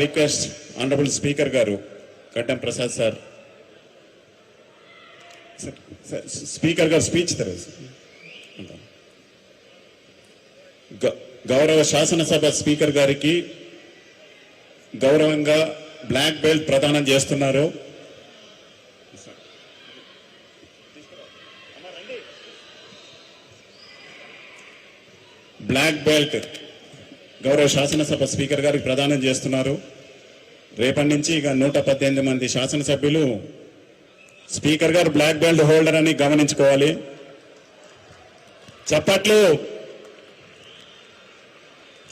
Request honourable speaker గారు గడ్డం Prasad sir speaker గారు స్పీచ్ గౌరవ శాసనసభ స్పీకర్ గారికి గౌరవంగా బ్లాక్ బెల్ట్ ప్రదానం చేస్తున్నారు. బ్లాక్ బెల్ట్ గౌరవ శాసనసభ స్పీకర్ గారికి ప్రదానం చేస్తున్నారు. రేపటి నుంచి ఇక 118 మంది శాసనసభ్యులు స్పీకర్ గారు బ్లాక్ బెల్ట్ హోల్డర్ అని గమనించుకోవాలి. చప్పట్లు.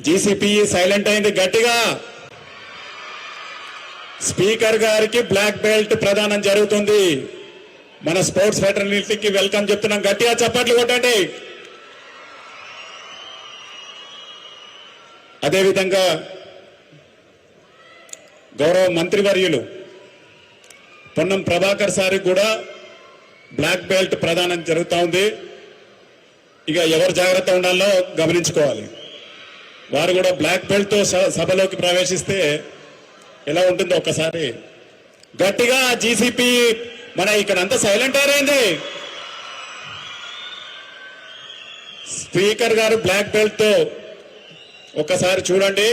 జీసీపీ సైలెంట్ అయింది గట్టిగా. స్పీకర్ గారికి బ్లాక్ బెల్ట్ ప్రదానం జరుగుతుంది. మన స్పోర్ట్స్ ఫ్రెటర్నిటీకి వెల్కమ్ చెప్తున్నాం. గట్టిగా చప్పట్లు కొట్టండి. అదేవిధంగా గౌరవ మంత్రివర్యులు పొన్నం ప్రభాకర్ సార్కి కూడా బ్లాక్ బెల్ట్ ప్రదానం జరుగుతూ ఉంది. ఇక ఎవరు జాగ్రత్త ఉండాలో గమనించుకోవాలి. వారు కూడా బ్లాక్ బెల్ట్తో సభలోకి ప్రవేశిస్తే ఎలా ఉంటుందో ఒక్కసారి గట్టిగా. జీసీపీ మన ఇక్కడ అంతా సైలెంట్ అయింది. స్పీకర్ గారు బ్లాక్ బెల్ట్తో ఒక్కసారి చూడండి.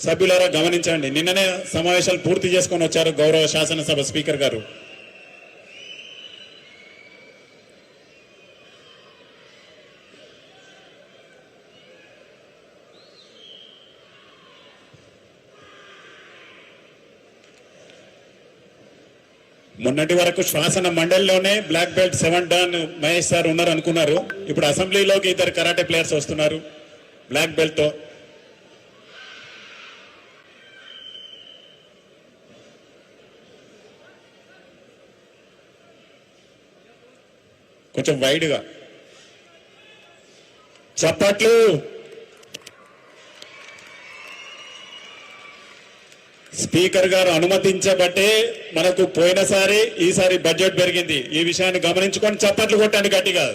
సభ్యులారా గమనించండి. నిన్ననే సమావేశాలు పూర్తి చేసుకొని వచ్చారు గౌరవ శాసనసభ స్పీకర్ గారు. మొన్నటి వరకు శాసన మండలిలోనే black belt 7 dan Mahesh sir ఉన్నారు అనుకున్నారు. ఇప్పుడు అసెంబ్లీలోకి ఇద్దరు కరాటే ప్లేయర్స్ వస్తున్నారు బ్లాక్ బెల్ట్తో. కొంచెం వైడ్గా చప్పట్లు. స్పీకర్ గారు అనుమతించబట్టే మనకు పోయినసారి ఈసారి బడ్జెట్ పెరిగింది. ఈ విషయాన్ని గమనించుకొని చప్పట్లు కొట్టండి గట్టిగా.